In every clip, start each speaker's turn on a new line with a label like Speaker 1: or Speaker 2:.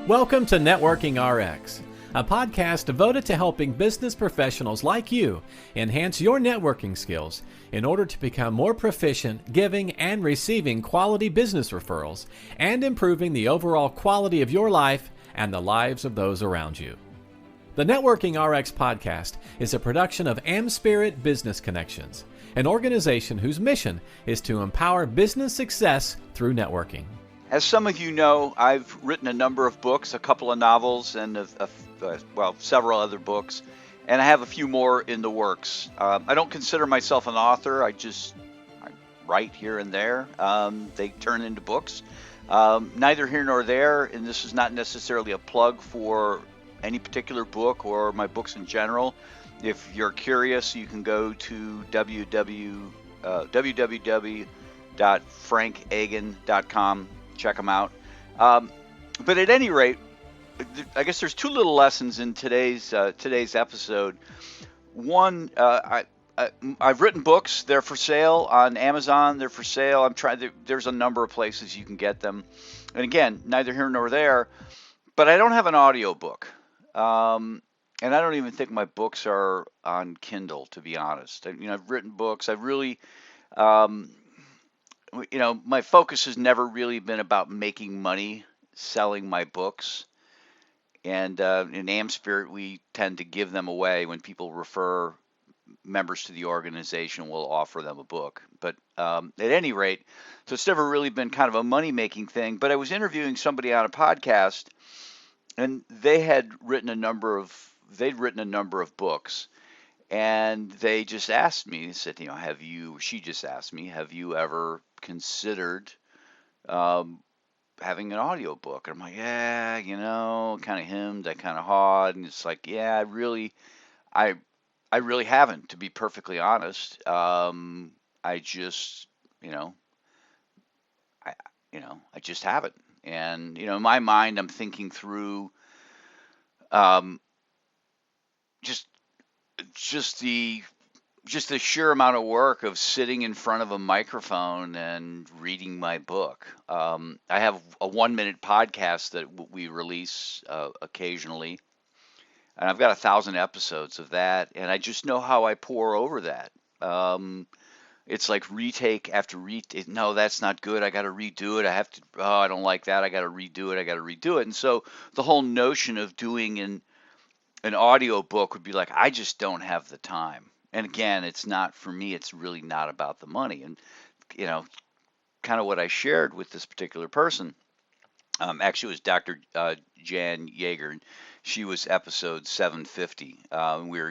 Speaker 1: Welcome to Networking RX, a podcast devoted to helping business professionals like you enhance your networking skills in order to become more proficient giving and receiving quality business referrals and improving the overall quality of your life and the lives of those around you. The Networking RX podcast is a production of AmSpirit Business Connections, an organization whose mission is to empower business success through networking.
Speaker 2: As some of you know, I've written a number of books, a couple of novels, and several other books, and I have a few more in the works. I don't consider myself an author. I write here and there. They turn into books. Neither here nor there, and this is not necessarily a plug for any particular book or my books in general. If you're curious, you can go to www.frankagin.com. Check them out. But at any rate, I guess there's two little lessons in today's episode. One, I've written books. They're for sale on Amazon. They're for sale. There's a number of places you can get them. And again, neither here nor there. But I don't have an audio book. And I don't even think my books are on Kindle, to be honest. I've written books. I've really... my focus has never really been about making money selling my books. And in AmSpirit, we tend to give them away. When people refer members to the organization, we'll offer them a book. But at any rate, so it's never really been kind of a money-making thing. But I was interviewing somebody on a podcast, and they'd written a number of books. And they just asked me, they said, she just asked me, have you ever considered having an audio book? And I'm like, yeah, kind of hemmed, I kind of hawed. And it's like, yeah, I really haven't, to be perfectly honest. I just, I just haven't. And, in my mind, I'm thinking through just the sheer amount of work of sitting in front of a microphone and reading my book. I have a 1-minute podcast that we release occasionally, and I've got 1,000 episodes of that, and I just know how I pour over that. It's like retake after retake. No, that's not good. I got to redo it. I don't like that. I got to redo it. And so the whole notion of doing an audio book would be like, I just don't have the time. And again, it's not for me. It's really not about the money. And, kind of what I shared with this particular person, actually it was Dr. Jan Yeager. She was episode 750.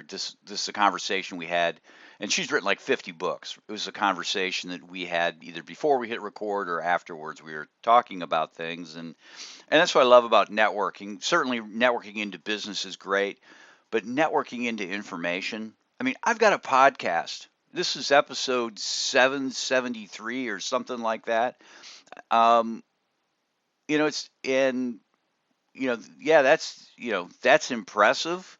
Speaker 2: This is a conversation we had, and she's written like 50 books. It was a conversation that we had either before we hit record or afterwards. We were talking about things, and that's what I love about networking. Certainly networking into business is great, but networking into information. I've got a podcast. This is episode 773 or something like that. That's impressive.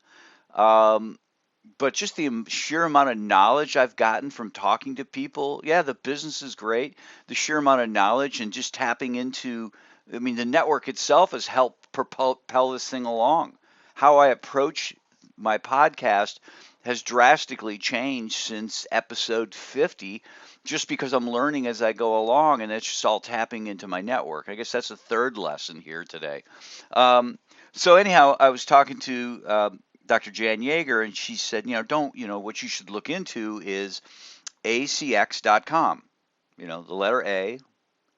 Speaker 2: But just the sheer amount of knowledge I've gotten from talking to people, the business is great. The sheer amount of knowledge and just tapping into, the network itself has helped propel this thing along. How I approach my podcast has drastically changed since episode 50, just because I'm learning as I go along, and it's just all tapping into my network. I guess that's the third lesson here today. So anyhow, I was talking to Dr. Jan Yeager, and she said, what you should look into is acx.com. The letter A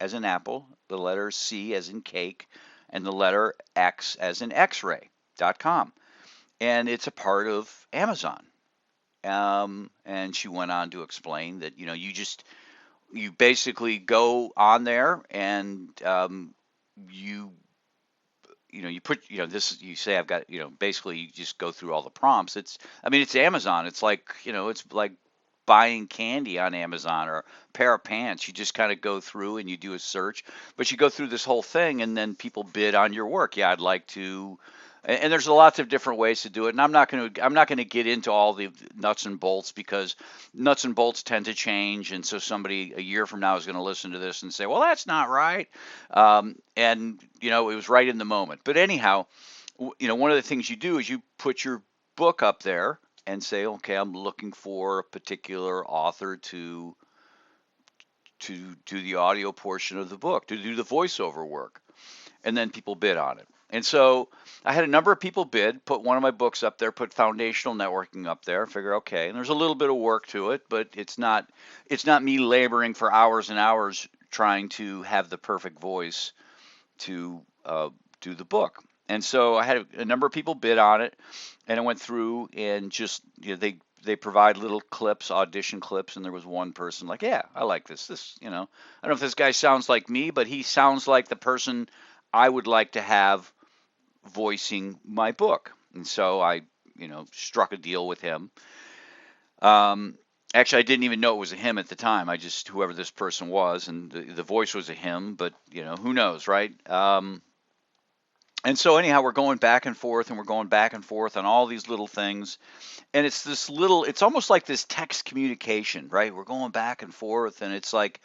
Speaker 2: as in apple, the letter C as in cake, and the letter X as in x-ray.com. And it's a part of Amazon. And she went on to explain that, you basically go on there and you put, you say I've got, basically you just go through all the prompts. It's Amazon. It's like, it's like buying candy on Amazon or a pair of pants. You just kind of go through and you do a search, but you go through this whole thing and then people bid on your work. Yeah, I'd like to, And there's lots of different ways to do it. And I'm not going to get into all the nuts and bolts, because nuts and bolts tend to change. And so somebody a year from now is going to listen to this and say, well, that's not right. And it was right in the moment. But anyhow, one of the things you do is you put your book up there and say, okay, I'm looking for a particular author to do the audio portion of the book, to do the voiceover work, and then people bid on it. And so I had a number of people bid, put one of my books up there, put foundational networking up there, figure, okay, and there's a little bit of work to it, but it's not me laboring for hours and hours trying to have the perfect voice to do the book. And so I had a number of people bid on it, and I went through and just they provide little clips, audition clips, and there was one person like, yeah, I like this. I don't know if this guy sounds like me, but he sounds like the person I would like to have voicing my book. And so I, struck a deal with him. Actually, I didn't even know it was a him at the time. I just, whoever this person was, and the voice was a him, but who knows, right? And so anyhow, we're going back and forth, and we're going back and forth on all these little things. And it's almost like this text communication, right? We're going back and forth, and it's like,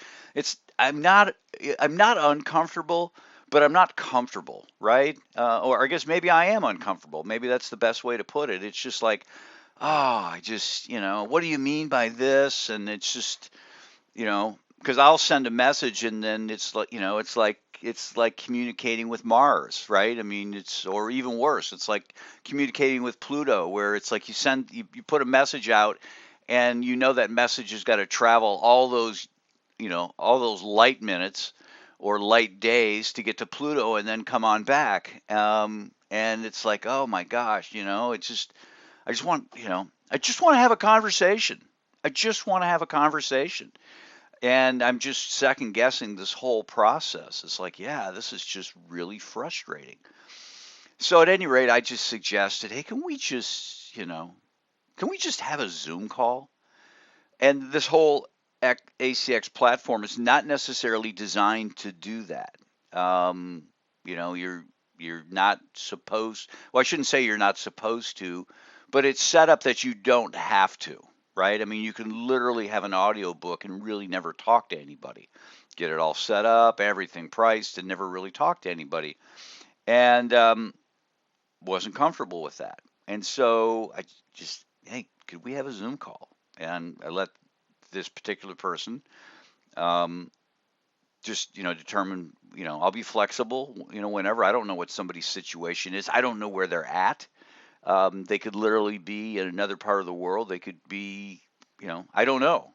Speaker 2: I'm not uncomfortable, but I'm not comfortable, right? Or I guess maybe I am uncomfortable. Maybe that's the best way to put it. It's just like, oh, I just, what do you mean by this? And it's just, because I'll send a message, and then it's like communicating with Mars, right? I mean, or even worse, it's like communicating with Pluto, where it's like you put a message out, and that message has got to travel all those light minutes or light days to get to Pluto and then come on back. And it's like, oh my gosh, it's just, I just want to have a conversation. I just want to have a conversation. And I'm just second guessing this whole process. It's like, yeah, this is just really frustrating. So at any rate, I just suggested, hey, can we just have a Zoom call? And this whole ACX platform is not necessarily designed to do that. Um, you're not supposed. Well, I shouldn't say you're not supposed to, but it's set up that you don't have to, right? I mean, you can literally have an audio book and really never talk to anybody. Get it all set up, everything priced, and never really talk to anybody. And wasn't comfortable with that. And so I just, hey, could we have a Zoom call? And I let this particular person um, just determine, I'll be flexible, whenever. I don't know what somebody's situation is. I don't know where they're at. They could literally be in another part of the world. They could be, I don't know.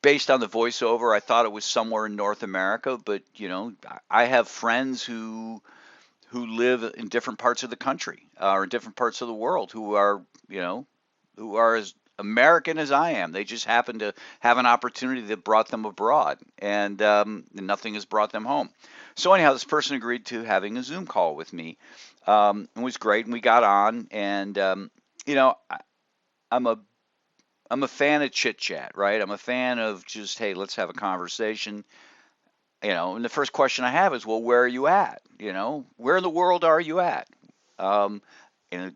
Speaker 2: Based on the voiceover, I thought it was somewhere in North America, but I have friends who live in different parts of the country, or in different parts of the world, who are as American as I am. They just happen to have an opportunity that brought them abroad, and nothing has brought them home. So anyhow, this person agreed to having a Zoom call with me. It was great, and we got on, and I'm a I'm a fan of chit chat, right? I'm a fan of just, hey, let's have a conversation. And the first question I have is, well, where are you at? Where in the world are you at? Um, and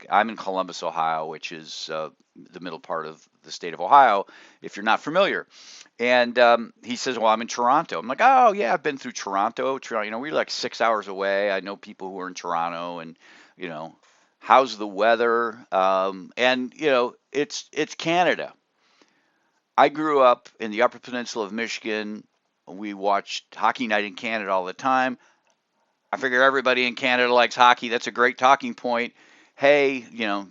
Speaker 2: I'm in Columbus, Ohio, which is the middle part of the state of Ohio, if you're not familiar. And he says, well, I'm in Toronto. I'm like, oh yeah, I've been through Toronto. We're like 6 hours away. I know people who are in Toronto, and you know, how's the weather? And it's Canada. I grew up in the Upper Peninsula of Michigan. We watched Hockey Night in Canada all the time. I figure everybody in Canada likes hockey. That's a great talking point. Hey,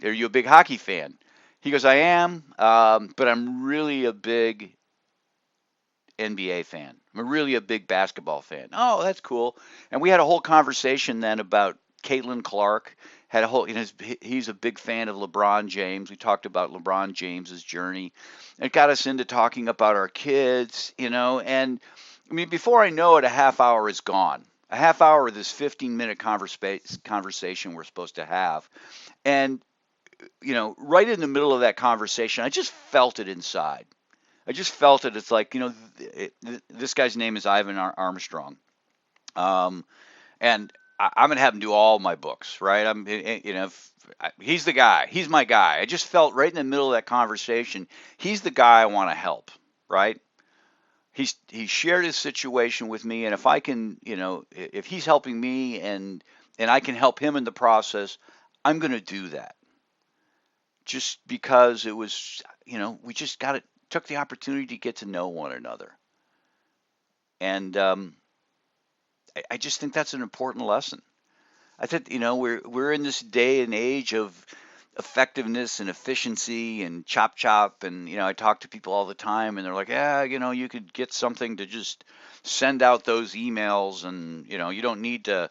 Speaker 2: are you a big hockey fan? He goes, I am, but I'm really a big NBA fan. I'm really a big basketball fan. Oh, that's cool. And we had a whole conversation then about Caitlin Clark. Had a whole, he's a big fan of LeBron James. We talked about LeBron James's journey. It got us into talking about our kids, and I mean, before I know it, a half hour is gone. A half hour of this 15-minute conversation we're supposed to have. And, right in the middle of that conversation, I just felt it inside. I just felt it. It's like, this guy's name is Ivan Armstrong. Um, and I'm gonna have him do all my books, right? He's the guy. He's my guy. I just felt right in the middle of that conversation. He's the guy I want to help, right? He shared his situation with me, and if I can, if he's helping me and I can help him in the process, I'm gonna do that. Just because it was, we just took the opportunity to get to know one another, and I just think that's an important lesson. I think we're in this day and age of effectiveness and efficiency and chop chop, and I talk to people all the time and they're like, yeah, you could get something to just send out those emails, and you don't need to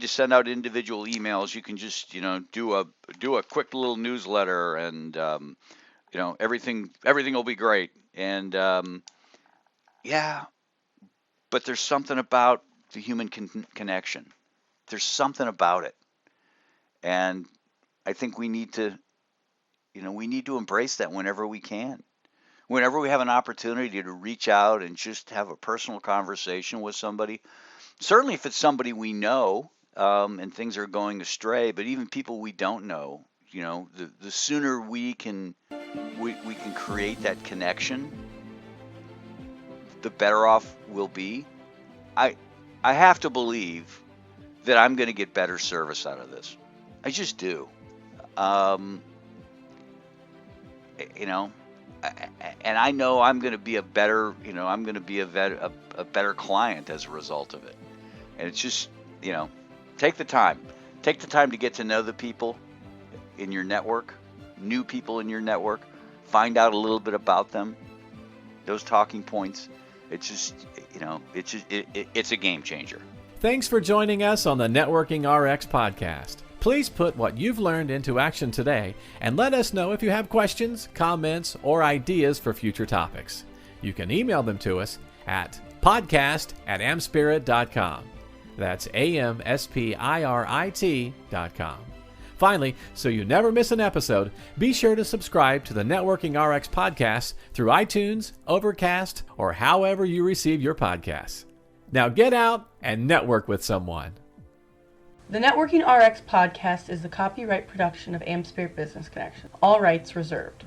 Speaker 2: send out individual emails. You can just do a quick little newsletter, and everything will be great. And yeah, but there's something about the human connection. There's something about it, and I think we need to embrace that whenever we can. Whenever we have an opportunity to reach out and just have a personal conversation with somebody, certainly if it's somebody we know, and things are going astray, but even people we don't know, the sooner we can create that connection, the better off we'll be. I I have to believe that I'm going to get better service out of this. I just do. Um, you know, and I know I'm going to be a better, I'm going to be a better client as a result of it. And it's just, take the time. Take the time to get to know the people in your network, new people in your network, find out a little bit about them, those talking points. It's just, it's a game changer.
Speaker 1: Thanks for joining us on the Networking RX podcast. Please put what you've learned into action today and let us know if you have questions, comments, or ideas for future topics. You can email them to us at podcast@amspirit.com. That's AMSPIRIT.com. Finally, so you never miss an episode, be sure to subscribe to the Networking RX podcast through iTunes, Overcast, or however you receive your podcasts. Now get out and network with someone.
Speaker 3: The Networking RX podcast is the copyright production of AmSpirit Business Connection. All rights reserved.